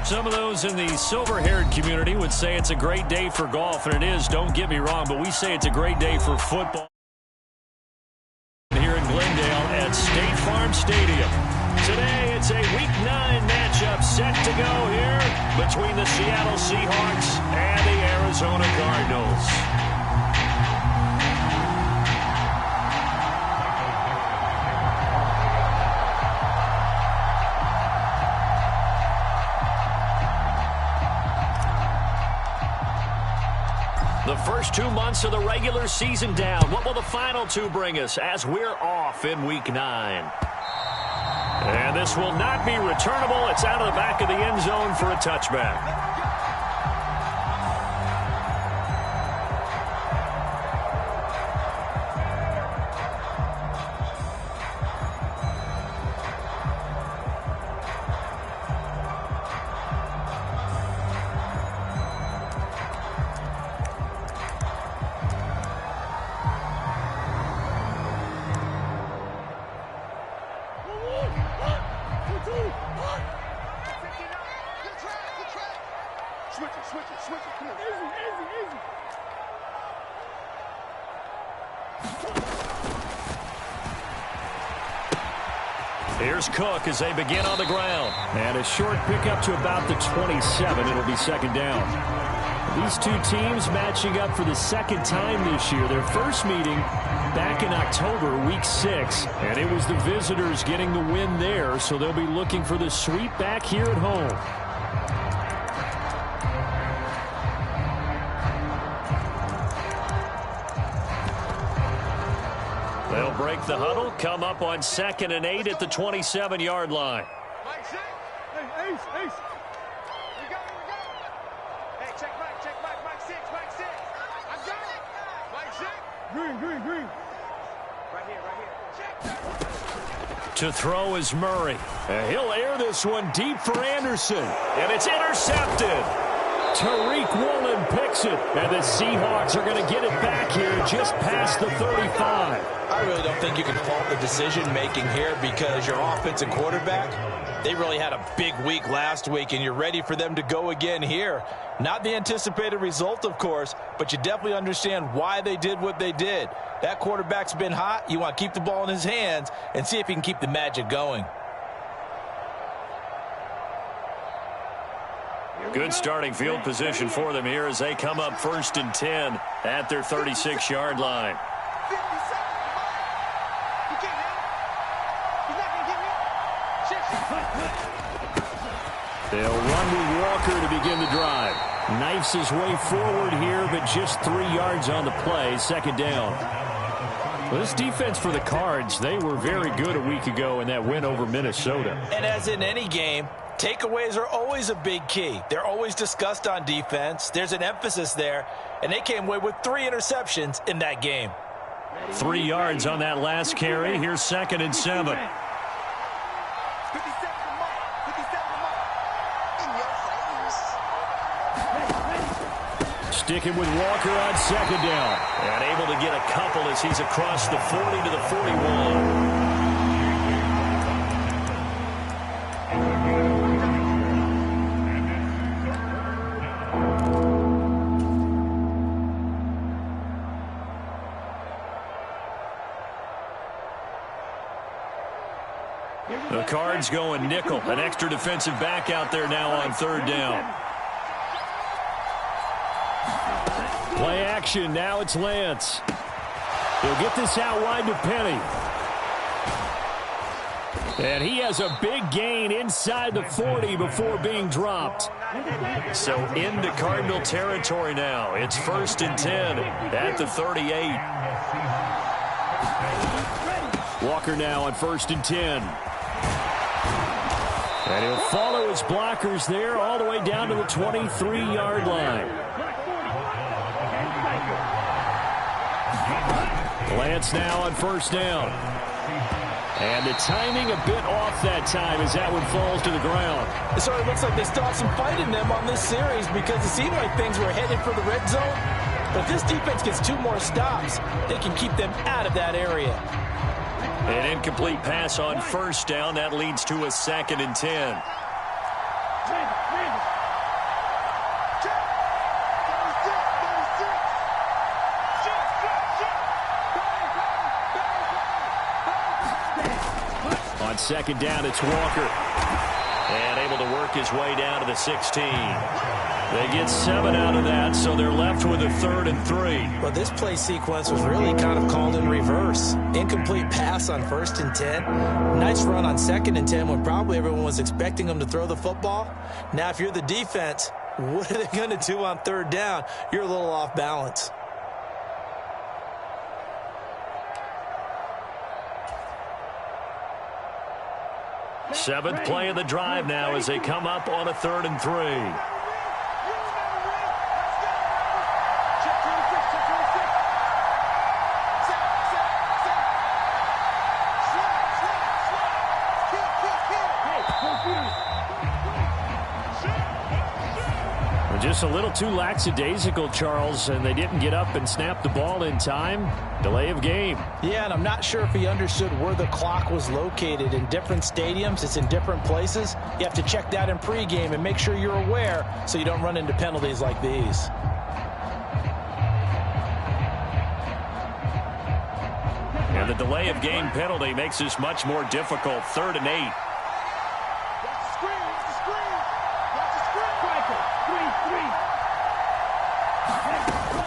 Some of those in the silver-haired community would say it's a great day for golf, and it is, don't get me wrong, but we say it's a great day for football here in Glendale at State Farm Stadium. Today, it's a Week 9 matchup set to go here between the Seattle Seahawks and the Arizona Cardinals. The first 2 months of the regular season down. What will the final 2 bring us as we're off in Week 9? And this will not be returnable. It's out of the back of the end zone for a touchback. Here's Cook as they begin on the ground. And a short pickup to about the 27. It'll be second down. These two teams matching up for the second time this year. Their first meeting back in October, Week 6. And it was the visitors getting the win there, so they'll be looking for the sweep back here at home. They'll break the huddle, come up on 2nd and 8 at the 27-yard line. Hey, Ace. We got it. Hey, check Mike 6. I got it. Mike 6. Green. Right here. Check. To throw is Murray. He'll air this one deep for Anderson. And it's intercepted. Tariq Woolen picks it. And the Seahawks are going to get it back here just past the 35. I really don't think you can fault the decision-making here because your offensive quarterback, they really had a big week last week, and you're ready for them to go again here. Not the anticipated result, of course, but you definitely understand why they did what they did. That quarterback's been hot. You want to keep the ball in his hands and see if he can keep the magic going. Good starting field position for them here as they come up 1st and 10 at their 36-yard line. They'll run with Walker to begin the drive. Knifes his way forward here, but just 3 yards on the play. Second down. Well, this defense for the Cards, they were very good a week ago in that win over Minnesota. And as in any game, takeaways are always a big key. They're always discussed on defense. There's an emphasis there, and they came away with 3 interceptions in that game. 3 yards on that last carry. Here's 2nd and 7. Sticking with Walker on 2nd down. And able to get a couple as he's across the 40 to the 41. The Cards going nickel. An extra defensive back out there now on 3rd down. Play action. Now it's Lance. He'll get this out wide to Penny. And he has a big gain inside the 40 before being dropped. So into Cardinal territory now. It's 1st and 10 at the 38. Walker now on 1st and 10. And he'll follow his blockers there all the way down to the 23-yard line. Lance now on 1st down. And the timing a bit off that time as that one falls to the ground. So it looks like they still have some fight in them on this series because it seemed like things were headed for the red zone. But if this defense gets 2 more stops, they can keep them out of that area. An incomplete pass on 1st down. That leads to a 2nd and 10. On second down, it's Walker. And able to work his way down to the 16. They get 7 out of that, so they're left with a 3rd and 3. Well, this play sequence was really kind of called in reverse. Incomplete pass on 1st and 10. Nice run on 2nd and 10 when probably everyone was expecting them to throw the football. Now, if you're the defense, what are they going to do on 3rd down? You're a little off balance. Seventh play of the drive now as they come up on a 3rd and 3. Just a little too lackadaisical, Charles, and they didn't get up and snap the ball in time. Delay of game. Yeah, and I'm not sure if he understood where the clock was located. In different stadiums, it's in different places. You have to check that in pregame and make sure you're aware so you don't run into penalties like these. And the delay of game penalty makes this much more difficult. 3rd and 8.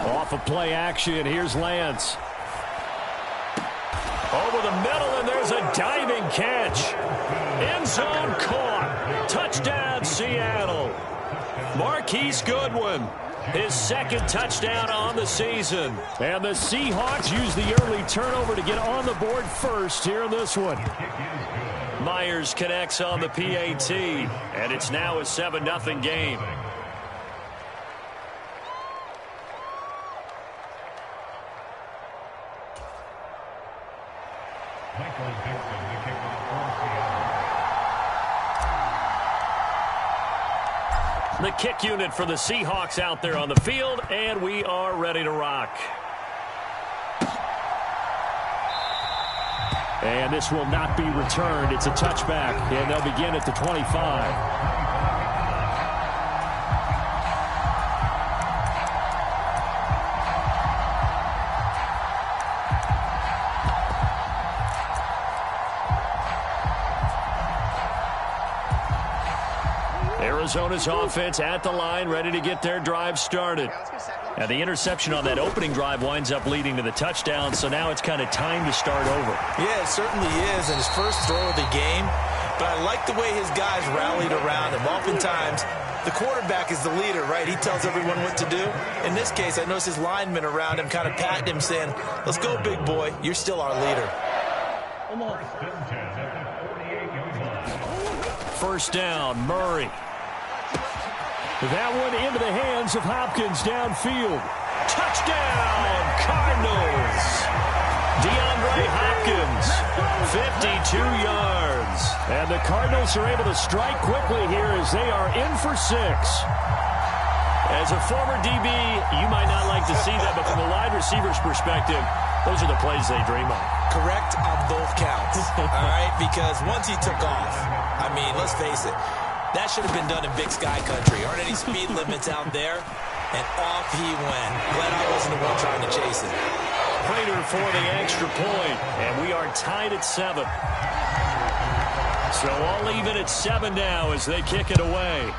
Off of play action, here's Lance. Over the middle, and there's a diving catch. End zone caught. Touchdown, Seattle. Marquise Goodwin, his 2nd touchdown on the season. And the Seahawks use the early turnover to get on the board first here in this one. Myers connects on the PAT, and it's now a 7-0 game. The kick unit for the Seahawks out there on the field, and we are ready to rock. And this will not be returned. It's a touchback, and they'll begin at the 25. Arizona's offense at the line, ready to get their drive started. Now, the interception on that opening drive winds up leading to the touchdown, so now it's kind of time to start over. Yeah, it certainly is, and his first throw of the game. But I like the way his guys rallied around him. Oftentimes, the quarterback is the leader, right? He tells everyone what to do. In this case, I noticed his linemen around him kind of patting him, saying, let's go, big boy. You're still our leader. First down, Murray. That one into the hands of Hopkins downfield. Touchdown, Cardinals. DeAndre Hopkins, 52 yards. And the Cardinals are able to strike quickly here as they are in for 6. As a former DB, you might not like to see that, but from the wide receiver's perspective, those are the plays they dream of. Correct on both counts, all right? Because once he took off, I mean, let's face it, that should have been done in Big Sky Country. Aren't any speed limits out there? And off he went. Glad I wasn't the one trying to chase it. Prater for the extra point, and we are tied at 7. So all even at 7 now as they kick it away.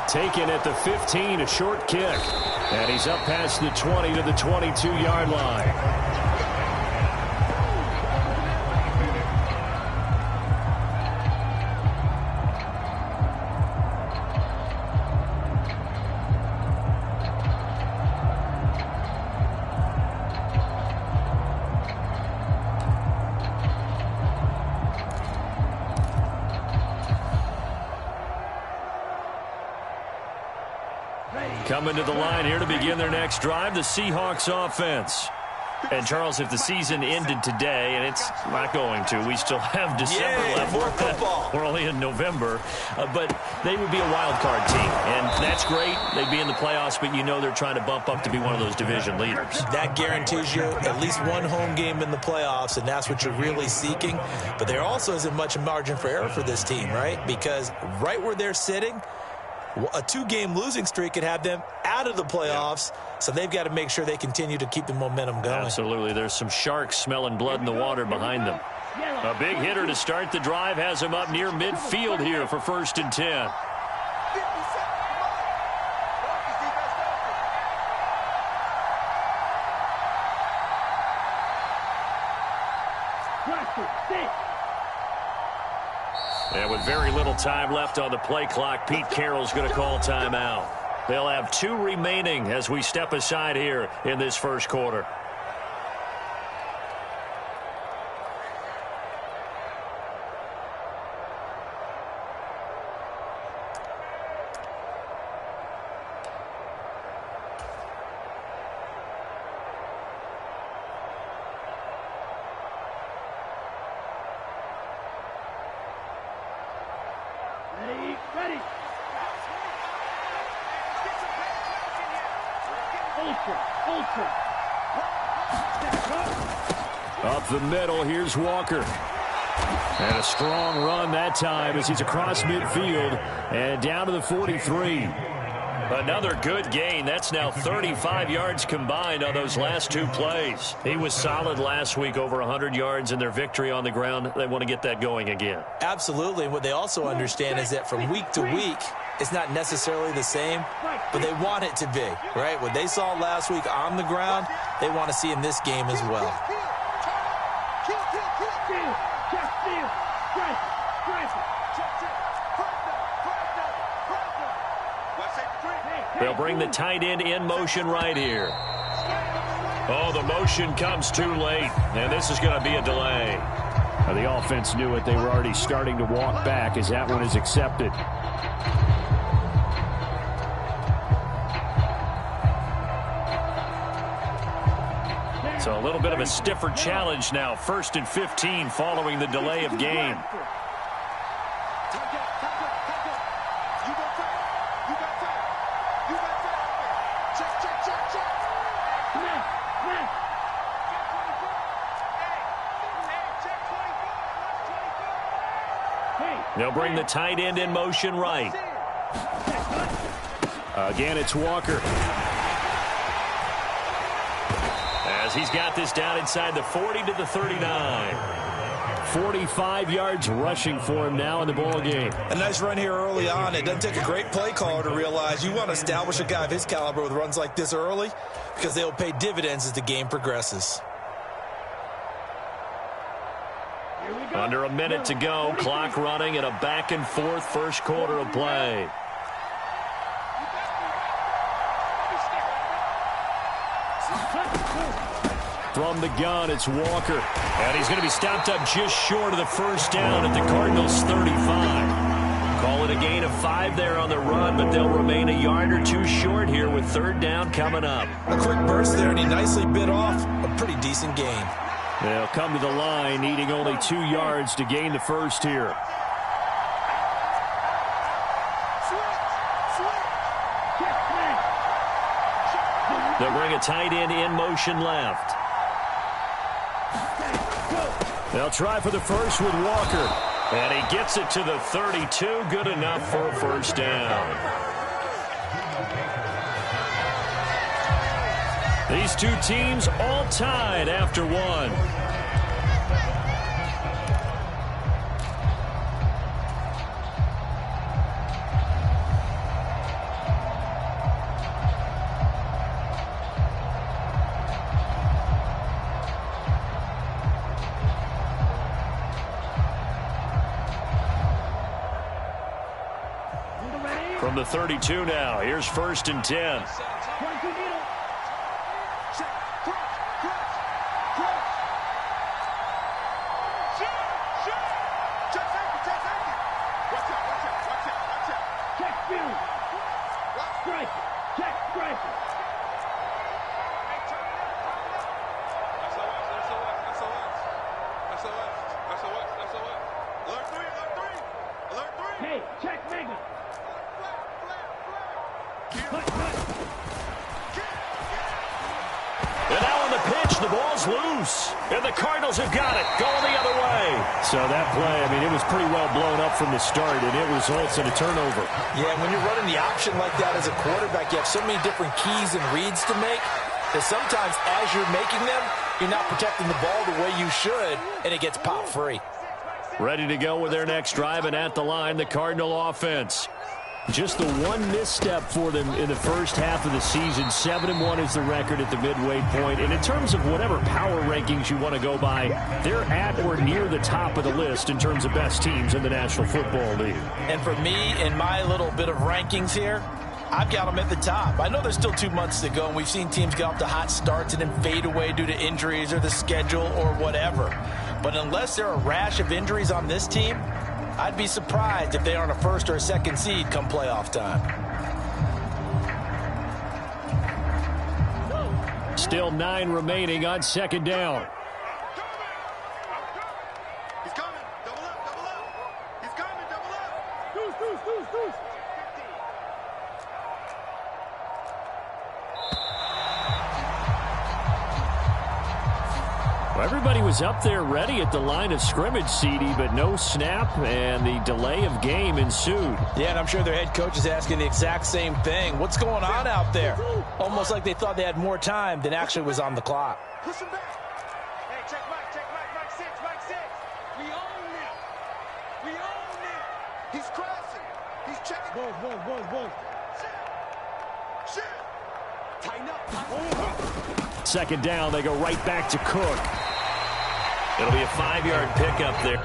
Taken at the 15, a short kick. And he's up past the 20 to the 22-yard line. Coming to the line here to begin their next drive, the Seahawks offense. And, Charles, if the season ended today, and it's not going to, we still have December left. More football. We're only in November. But they would be a wild card team. And that's great. They'd be in the playoffs, but you know they're trying to bump up to be one of those division leaders. That guarantees you at least one home game in the playoffs, and that's what you're really seeking. But there also isn't much margin for error for this team, right? Because right where they're sitting, a 2-game losing streak could have them out of the playoffs, so they've got to make sure they continue to keep the momentum going. Absolutely. There's some sharks smelling blood in the water behind them. A big hitter to start the drive has him up near midfield here for 1st and 10. And with very little time left on the play clock, Pete Carroll's going to call timeout. They'll have 2 remaining as we step aside here in this first quarter. Ready. Ultra. Up the middle, here's Walker. And a strong run that time as he's across midfield and down to the 43. Another good gain. That's now 35 yards combined on those last 2 plays. He was solid last week, over 100 yards in their victory on the ground. They want to get that going again. Absolutely. And what they also understand is that from week to week, it's not necessarily the same, but they want it to be, right? What they saw last week on the ground, they want to see in this game as well. They'll bring the tight end in motion right here. Oh, the motion comes too late, and this is going to be a delay. The offense knew it. They were already starting to walk back as that one is accepted. So a little bit of a stiffer challenge now. 1st and 15 following the delay of game. They'll bring the tight end in motion right. Again, it's Walker. As he's got this down inside the 40 to the 39. 45 yards rushing for him now in the ball game. A nice run here early on. It doesn't take a great play caller to realize you want to establish a guy of his caliber with runs like this early because they'll pay dividends as the game progresses. Under a minute to go. Clock running in a back-and-forth first quarter of play. From the gun, it's Walker. And he's going to be stopped up just short of the first down at the Cardinals' 35. Call it a gain of 5 there on the run, but they'll remain a yard or 2 short here with 3rd down coming up. A quick burst there, and he nicely bit off a pretty decent gain. They'll come to the line, needing only 2 yards to gain the first here. They'll bring a tight end in motion left. They'll try for the first with Walker. And he gets it to the 32. Good enough for a 1st down. These 2 teams all tied after 1. From the 32 now, here's 1st and 10. ball's loose. And the Cardinals have got it, going the other way. So that play, I mean, it was pretty well blown up from the start, and it results in a turnover. Yeah, when you're running the option like that as a quarterback, you have so many different keys and reads to make that sometimes as you're making them, you're not protecting the ball the way you should, and it gets popped free. Ready to go with their next drive, and at the line, the Cardinal offense. Just the one misstep for them in the first half of the season. 7-1 is the record at the midway point. And in terms of whatever power rankings you want to go by, they're at or near the top of the list in terms of best teams in the National Football League. And for me, in my little bit of rankings here, I've got them at the top. I know there's still 2 months to go, and we've seen teams get off to hot starts and then fade away due to injuries or the schedule or whatever. But unless there are a rash of injuries on this team, I'd be surprised if they aren't a first or a second seed come playoff time. Still 9 remaining on second down. He's coming. Double up, double up. He's coming, double up. Deuce. Well, everybody was up there ready at the line of scrimmage, CD, but no snap, and the delay of game ensued. Yeah, and I'm sure their head coach is asking the exact same thing. What's going on out there? Almost like they thought they had more time than actually was on the clock. Push him back. Hey, check Mike 6. We own him. He's crossing. He's checking. Whoa. Shit. Tighten up. Second down, they go right back to Cook. It'll be a 5-yard pickup there.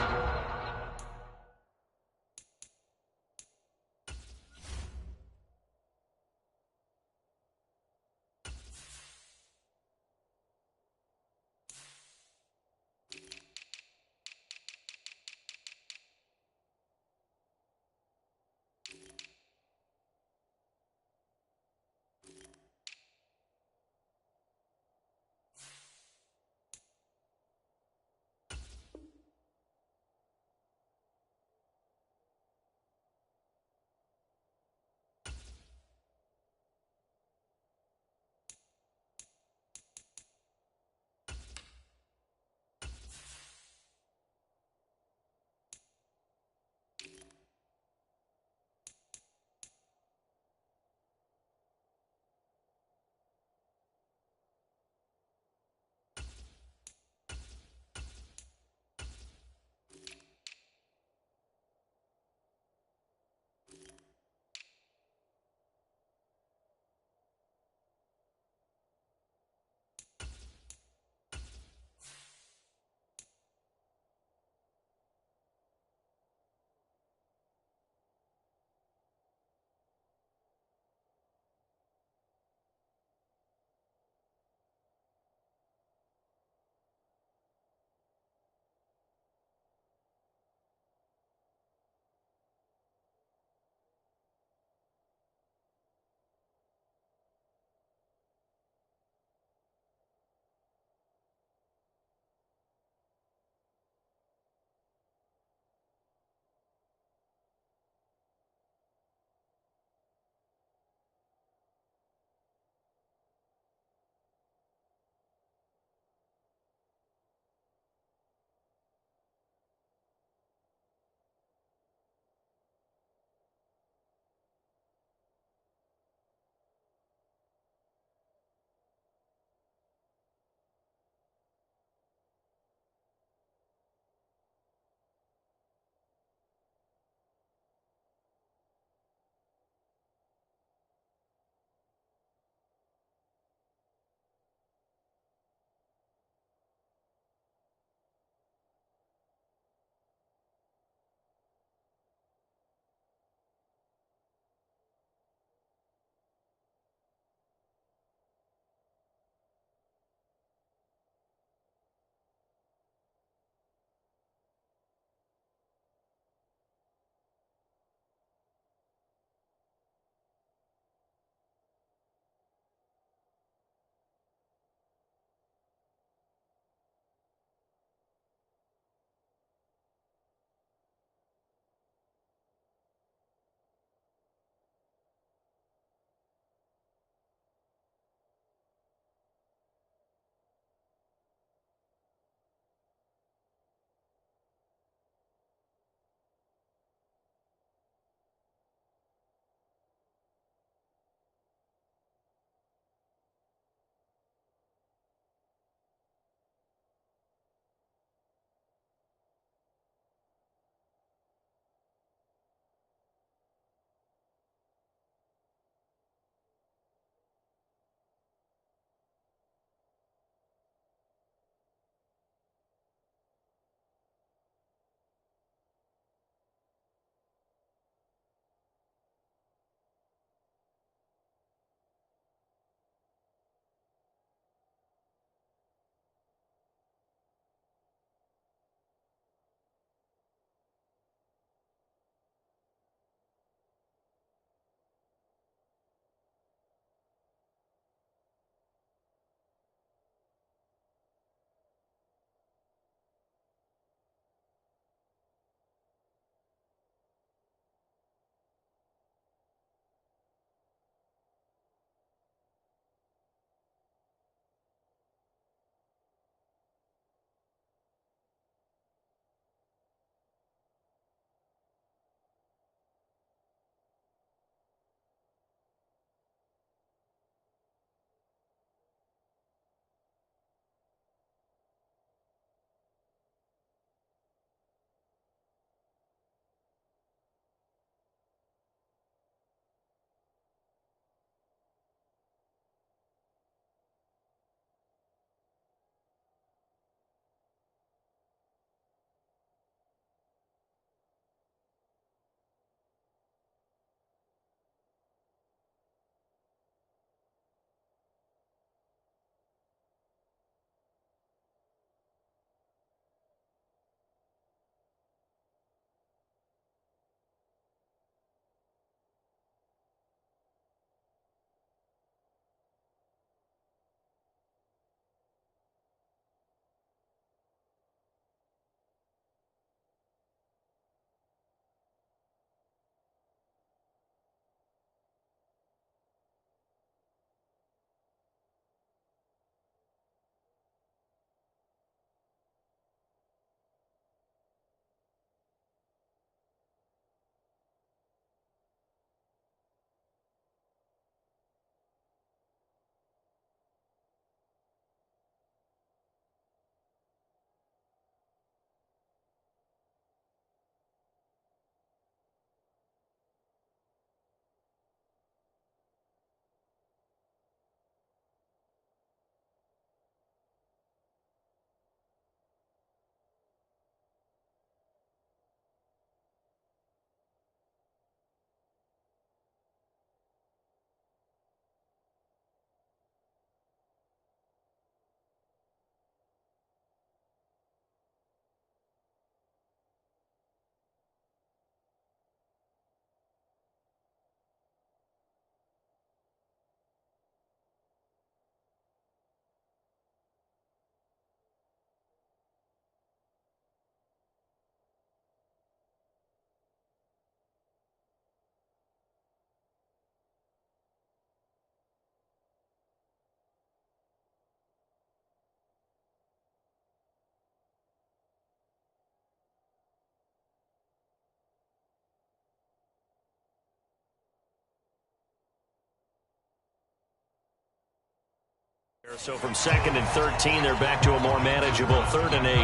So from 2nd and 13, they're back to a more manageable 3rd and 8.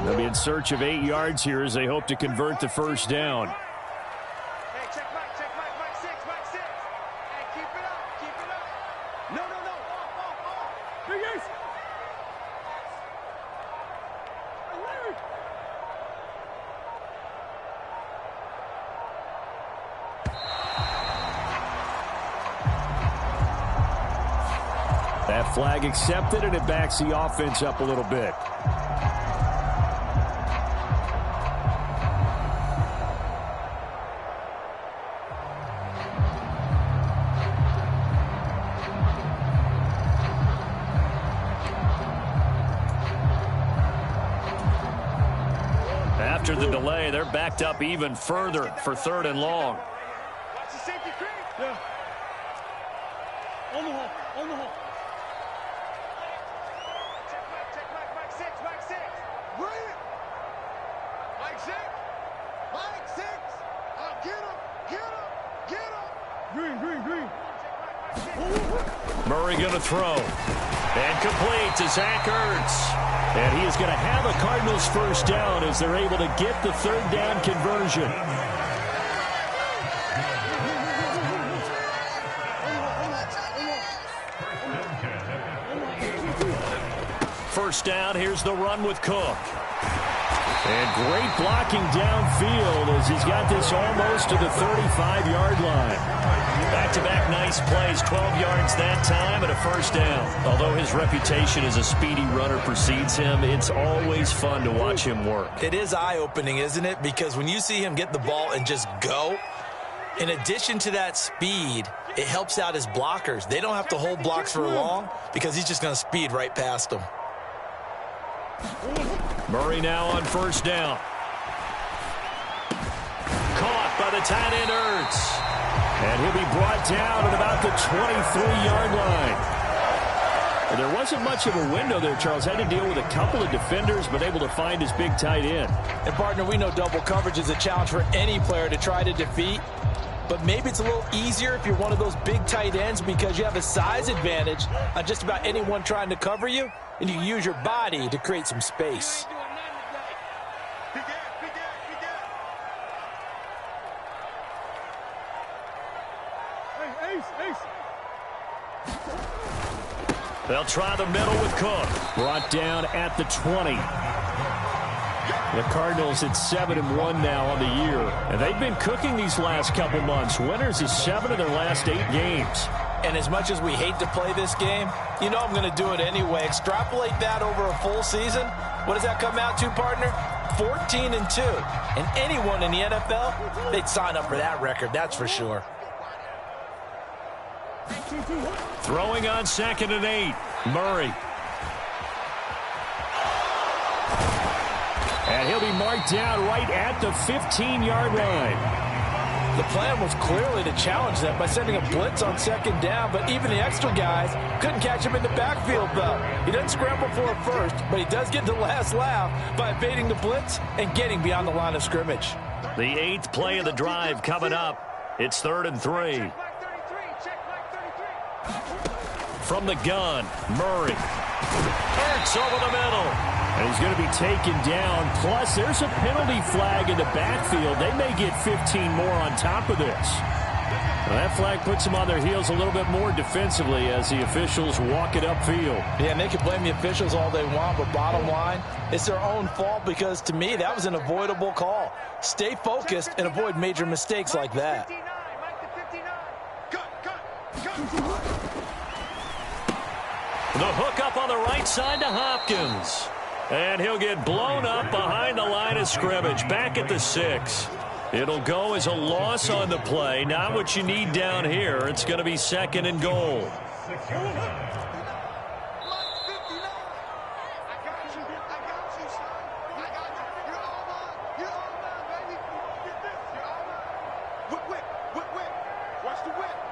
They'll be in search of 8 yards here as they hope to convert the first down. Hey, check Mike 6, Mike 6. Hey, keep it up. No. Off. Big Ace. That flag accepted, and it backs the offense up a little bit. After the delay, they're backed up even further for 3rd and long. Watch the safety creep. Yeah. On the hole. Check Mike 6. Bring it. Mike 6. Get him. Green. Murray going to throw. And complete to Zach Ertz. And he is going to have a Cardinals first down as they're able to get the 3rd down conversion. First down, here's the run with Cook. And great blocking downfield as he's got this almost to the 35-yard line. Back-to-back nice plays, 12 yards that time and a first down. Although his reputation as a speedy runner precedes him, it's always fun to watch him work. It is eye-opening, isn't it? Because when you see him get the ball and just go, in addition to that speed, it helps out his blockers. They don't have to hold blocks for long because he's just going to speed right past them. Murray now on first down. Caught by the tight end Ertz. And he'll be brought down at about the 23-yard line. And there wasn't much of a window there, Charles. Had to deal with a couple of defenders, but able to find his big tight end. And, partner, we know double coverage is a challenge for any player to try to defeat. But maybe it's a little easier if you're one of those big tight ends because you have a size advantage on just about anyone trying to cover you, and you use your body to create some space. They'll try the middle with Cook. Brought down at the 20. The Cardinals at 7-1 now on the year. And they've been cooking these last couple months. Winners is 7 of their last 8 games. And as much as we hate to play this game, you know I'm going to do it anyway. Extrapolate that over a full season. What does that come out to, partner? 14-2. And anyone in the NFL, they'd sign up for that record, that's for sure. Throwing on 2nd and 8. Murray. And he'll be marked down right at the 15-yard line. The plan was clearly to challenge them by sending a blitz on 2nd down, but even the extra guys couldn't catch him in the backfield, though. He doesn't scramble for a first, but he does get the last laugh by evading the blitz and getting beyond the line of scrimmage. The 8th play of the drive coming up. It's 3rd and 3. From the gun, Murray. Ertz over the middle. And he's going to be taken down. Plus, there's a penalty flag in the backfield. They may get 15 more on top of this. Well, that flag puts them on their heels a little bit more defensively as the officials walk it upfield. Yeah, and they can blame the officials all they want, but bottom line, it's their own fault because, to me, that was an avoidable call. Stay focused and avoid major mistakes like that. The hook up on the right side to Hopkins. And he'll get blown up behind the line of scrimmage, back at the 6. It'll go as a loss on the play. Not what you need down here. It's going to be 2nd and goal. Watch the whip.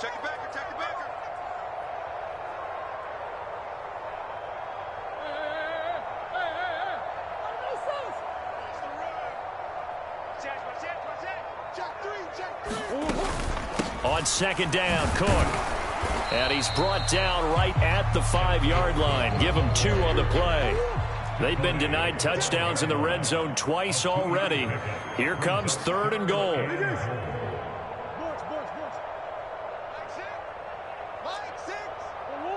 Check it backer, check it backer. On second down, Cook. And he's brought down right at the 5-yard line. Give him 2 on the play. They've been denied touchdowns in the red zone twice already. Here comes 3rd and goal.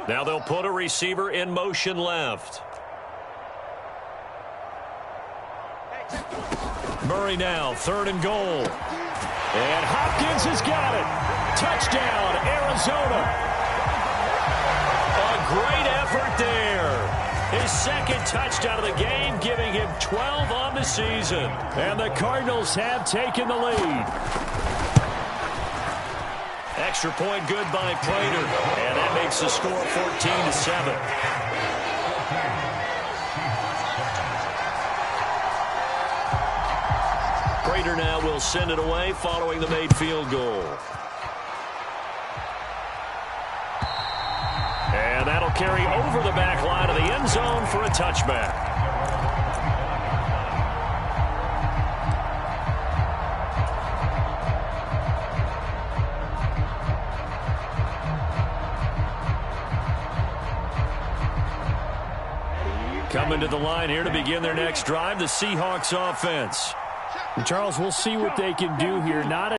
Now they'll put a receiver in motion left. Murray now, 3rd and goal. And Hopkins has got it. Touchdown, Arizona. A great effort there. His 2nd touchdown of the game, giving him 12 on the season. And the Cardinals have taken the lead. Extra point good by Prater. And that makes the score 14-7. Prater now will send it away following the made field goal. And that'll carry over the back line of the end zone for a touchback. Coming to the line here to begin their next drive, the Seahawks offense. And Charles, we'll see what they can do here. Not